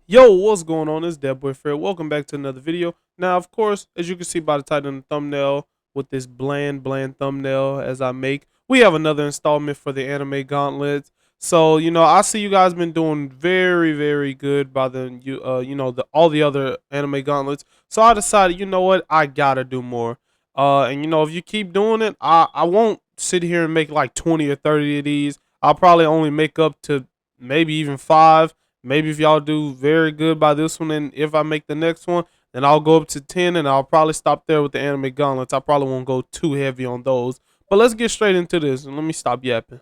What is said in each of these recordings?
Yo, what's going on? It's that boy Fred. Welcome back to another video. Now, of course, as you can see by the title and the thumbnail, with this bland thumbnail as I make, we have another installment for the anime Gauntlet. So, I see you guys been doing very good by the all the other anime gauntlets. So I decided, you know what, I gotta do more. And if you keep doing it, I won't sit here and make like 20 or 30 of these. I'll probably only make up to maybe even 5. Maybe if y'all do very good by this one, and if I make the next one, then I'll go up to 10, and I'll probably stop there with the anime gauntlets. I probably won't go too heavy on those. But let's get straight into this, and let me stop yapping.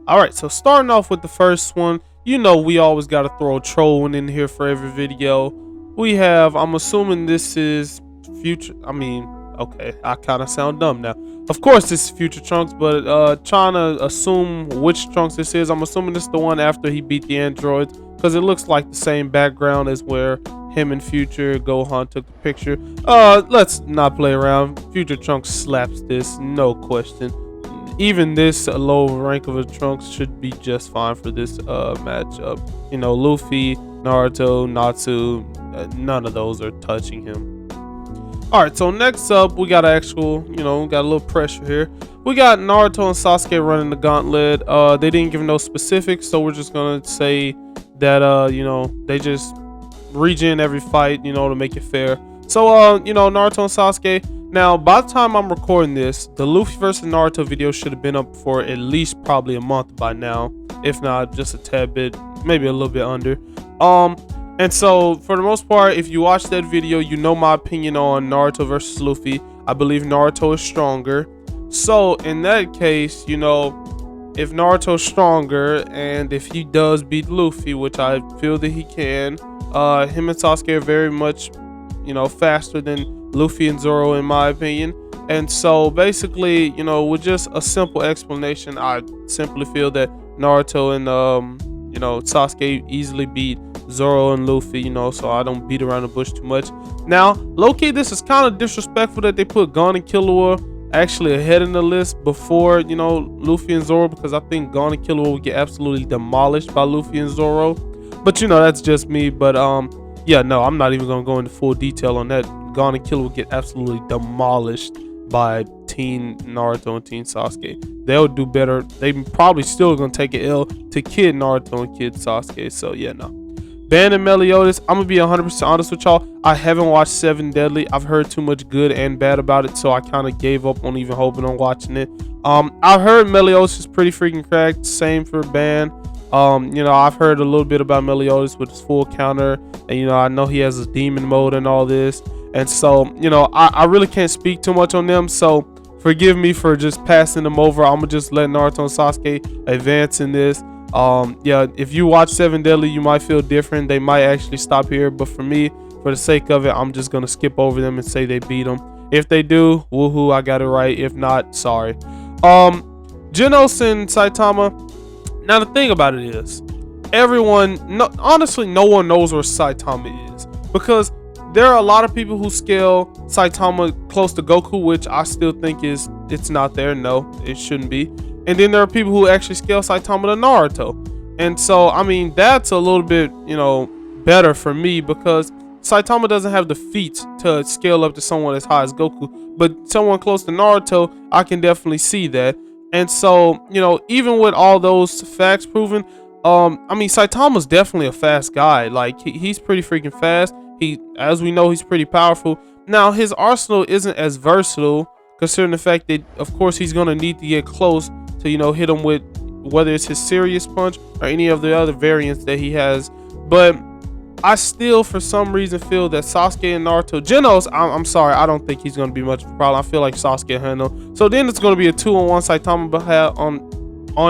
All right, so starting off with the first one, we always got to throw a troll one in here for every video. I'm assuming this is future. Okay, I kind of sound dumb now. Of course, this is Future Trunks, but trying to assume which Trunks this is. I'm assuming this is the one after he beat the androids, because it looks like the same background as where him and Future Gohan took the picture. Let's not play around. Future Trunks slaps this, no question. Even this low rank of a Trunks should be just fine for this matchup. Luffy, Naruto, Natsu, none of those are touching him. Alright, so next up, we got got a little pressure here. We got Naruto and Sasuke running the gauntlet. They didn't give no specifics, so we're just gonna say that, they just regen every fight, to make it fair. So, Naruto and Sasuke. Now, by the time I'm recording this, the Luffy versus Naruto video should have been up for at least probably a month by now. If not, just a tad bit, maybe a little bit under. And so, for the most part, if you watch that video, you know my opinion on Naruto versus Luffy. I believe Naruto is stronger. So, in that case, if Naruto's stronger, and if he does beat Luffy, which I feel that he can, him and Sasuke are very much, faster than Luffy and Zoro, in my opinion. And so, basically, with just a simple explanation, I simply feel that Naruto and, Sasuke easily beat Zoro and Luffy, so I don't beat around the bush too much. Now, low-key, this is kind of disrespectful that they put Gon and Killua actually ahead in the list before, Luffy and Zoro, because I think Gon and Killua would get absolutely demolished by Luffy and Zoro. But, that's just me. But, yeah, no, I'm not even going to go into full detail on that. Gon and Killua would get absolutely demolished by Teen Naruto and Teen Sasuke. They'll do better. They probably still going to take an L to Kid Naruto and Kid Sasuke. So, yeah, no. Ban and Meliodas, I'm gonna be 100% honest with y'all. I haven't watched Seven Deadly. I've heard too much good and bad about it, so I kind of gave up on even hoping on watching it. I've heard Meliodas is pretty freaking cracked. Same for Ban. I've heard a little bit about Meliodas with his full counter, and I know he has his demon mode and all this. And so, I really can't speak too much on them. So forgive me for just passing them over. I'm gonna just let Naruto and Sasuke advance in this. Yeah, if you watch Seven Deadly, you might feel different. They might actually stop here, but for me, for the sake of it, I'm just gonna skip over them and say they beat them. If they do, woohoo, I got it right. If not, sorry. Genos and Saitama. Now the thing about it is, honestly, no one knows where Saitama is, because there are a lot of people who scale Saitama close to Goku, which I still think it's not there. No, it shouldn't be. And then there are people who actually scale Saitama to Naruto. And so, that's a little bit, better for me, because Saitama doesn't have the feats to scale up to someone as high as Goku. But someone close to Naruto, I can definitely see that. And so, even with all those facts proven, Saitama's definitely a fast guy. Like, he's pretty freaking fast. As we know, he's pretty powerful. Now, his arsenal isn't as versatile, considering the fact that, of course, he's going to need to get close to, hit him with whether it's his serious punch or any of the other variants that he has. But I still, for some reason, feel that Sasuke and Naruto, Genos, I'm sorry, I don't think he's going to be much of a problem. I feel like Sasuke handle. So then it's going to be a 2-on-1 Saitama behalf on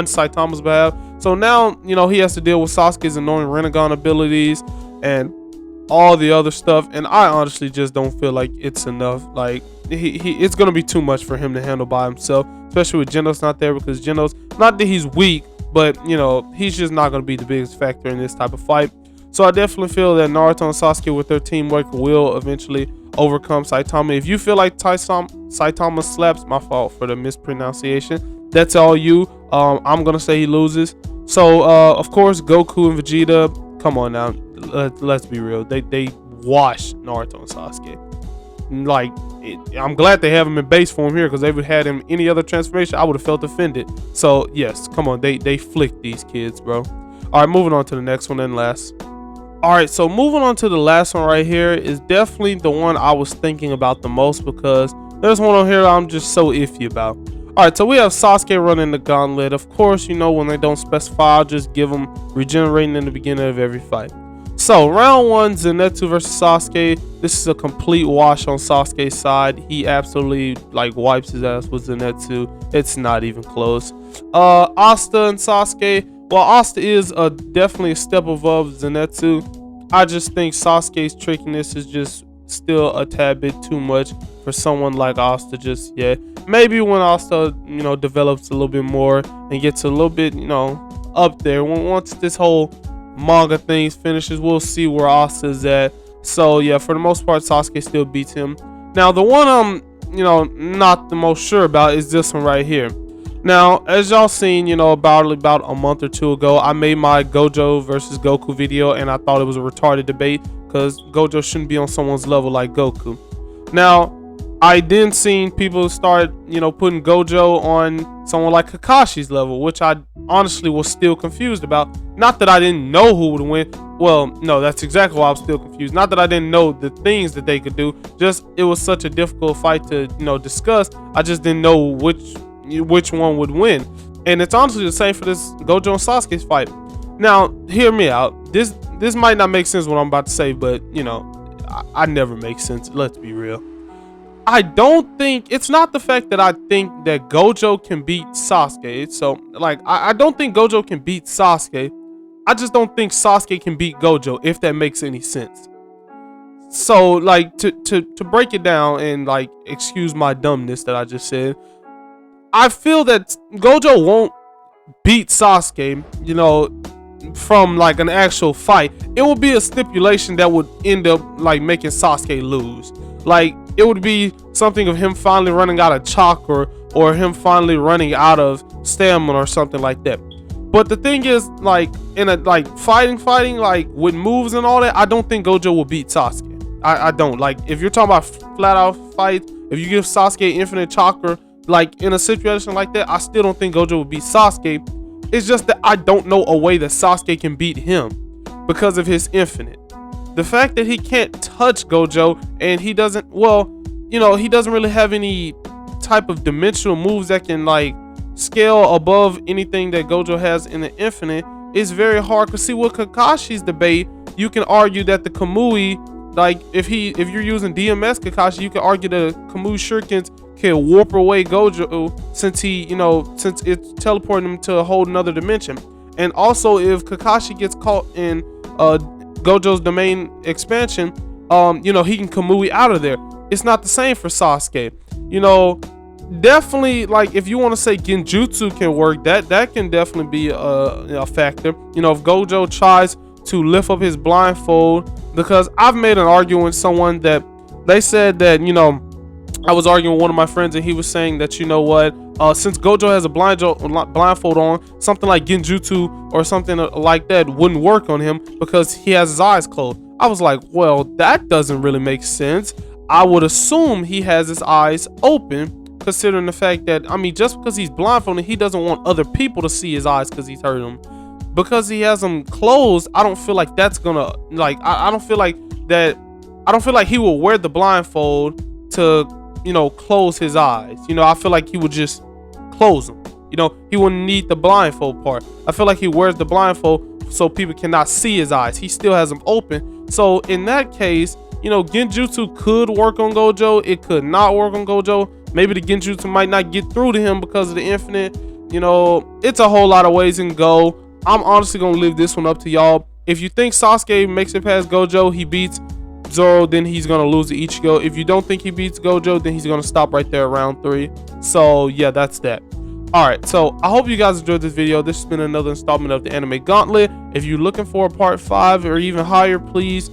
Saitama's behalf. So now, he has to deal with Sasuke's annoying Rinnegan abilities and all the other stuff, and I honestly just don't feel like it's enough. Like, it's gonna be too much for him to handle by himself, especially with Genos not there, because Genos, not that he's weak, but he's just not gonna be the biggest factor in this type of fight. So I definitely feel that Naruto and Sasuke with their teamwork will eventually overcome Saitama. If you feel like Saitama slaps, my fault for the mispronunciation. That's all you. I'm gonna say he loses. So of course, Goku and Vegeta come on now, let's be real. They washed Naruto and Sasuke. Like, I'm glad they have him in base form here, because they would have him any other transformation, I would have felt offended. So yes, come on, they flicked these kids, bro. All right, moving on to the next one and last. All right, so moving on to the last one right here is definitely the one I was thinking about the most, because there's one on here I'm just so iffy about. All right, so we have Sasuke running the Gauntlet. Of course, you know, when they don't specify, I'll just give them regenerating in the beginning of every fight. So round 1, Zenitsu versus Sasuke. This is a complete wash on Sasuke's side. He absolutely like wipes his ass with Zenitsu. It's not even close. Asta and Sasuke. Well, Asta is definitely a step above Zenitsu. I just think Sasuke's trickiness is just still a tad bit too much for someone like Asta just yet. Maybe when Asta, you know, develops a little bit more and gets a little bit, you know, up there. Once this whole manga things finishes, we'll see where Asta is at. So yeah, for the most part, Sasuke still beats him. Now the one I'm, you know, not the most sure about is this one right here. Now, as y'all seen, you know, about a month or two ago, I made my Gojo versus Goku video, and I thought it was a retarded debate because Gojo shouldn't be on someone's level like Goku. Now, I then seen people start, you know, putting Gojo on someone like Kakashi's level, which I honestly was still confused about. Not that I didn't know who would win. Well, no, that's exactly why I was still confused. Not that I didn't know the things that they could do. Just it was such a difficult fight to, you know, discuss. I just didn't know which one would win. And it's honestly the same for this Gojo and Sasuke's fight. Now, hear me out. This might not make sense what I'm about to say, but you know, I never make sense. Let's be real. I don't think it's not the fact that I think that Gojo can beat Sasuke. So like I don't think Gojo can beat Sasuke. I just don't think Sasuke can beat Gojo, if that makes any sense. So like to break it down and like excuse my dumbness that I just said, I feel that Gojo won't beat Sasuke, you know, from like an actual fight. It would be a stipulation that would end up like making Sasuke lose. Like it would be something of him finally running out of chakra, or him finally running out of stamina or something like that. But the thing is, like in a like fighting like with moves and all that, I don't think Gojo will beat Sasuke. I don't. Like if you're talking about flat out fight, if you give Sasuke infinite chakra, like in a situation like that, I still don't think Gojo will beat Sasuke. It's just that I don't know a way that Sasuke can beat him because of his infinite. The fact that he can't touch Gojo, and he doesn't, well, you know, he doesn't really have any type of dimensional moves that can like scale above anything that Gojo has in the infinite, is very hard. Cause see, with Kakashi's debate, you can argue that the Kamui, like if you're using DMS Kakashi, you can argue the Kamui shurikens can warp away Gojo, since he, you know, since it's teleporting him to a whole nother dimension. And also if Kakashi gets caught in Gojo's domain expansion, you know, he can Kamui out of there. It's not the same for Sasuke. You know, definitely, like if you want to say Genjutsu can work, that can definitely be a factor. You know, if Gojo tries to lift up his blindfold, because I've made an argument with someone that they said that, you know, I was arguing with one of my friends and he was saying that, you know what, since Gojo has a blindfold on, something like Genjutsu or something like that wouldn't work on him because he has his eyes closed. I was like, well, that doesn't really make sense. I would assume he has his eyes open, considering the fact that, I mean, just because he's blindfolded, he doesn't want other people to see his eyes because he's hurt them. Because he has them closed, I don't feel like that's gonna, like, I don't feel like that, I don't feel like he will wear the blindfold to, you know, close his eyes. You know, I feel like he would just close them. You know, he wouldn't need the blindfold part. I feel like he wears the blindfold so people cannot see his eyes. He still has them open. So in that case, you know, Genjutsu could work on Gojo. It could not work on Gojo. Maybe the Genjutsu might not get through to him because of the infinite. You know, it's a whole lot of ways it can go. I'm honestly gonna leave this one up to y'all. If you think Sasuke makes it past Gojo, he beats Zoro, then he's gonna lose to Ichigo. If you don't think he beats Gojo, then he's gonna stop right there around 3. So yeah, that's that. All right, so I hope you guys enjoyed this video. This has been another installment of the Anime Gauntlet. If you're looking for a part 5 or even higher, please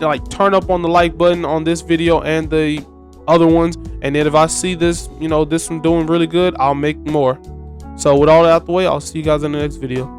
like turn up on the like button on this video and the other ones. And then if I see this, you know, this one doing really good, I'll make more. So with all that out the way, I'll see you guys in the next video.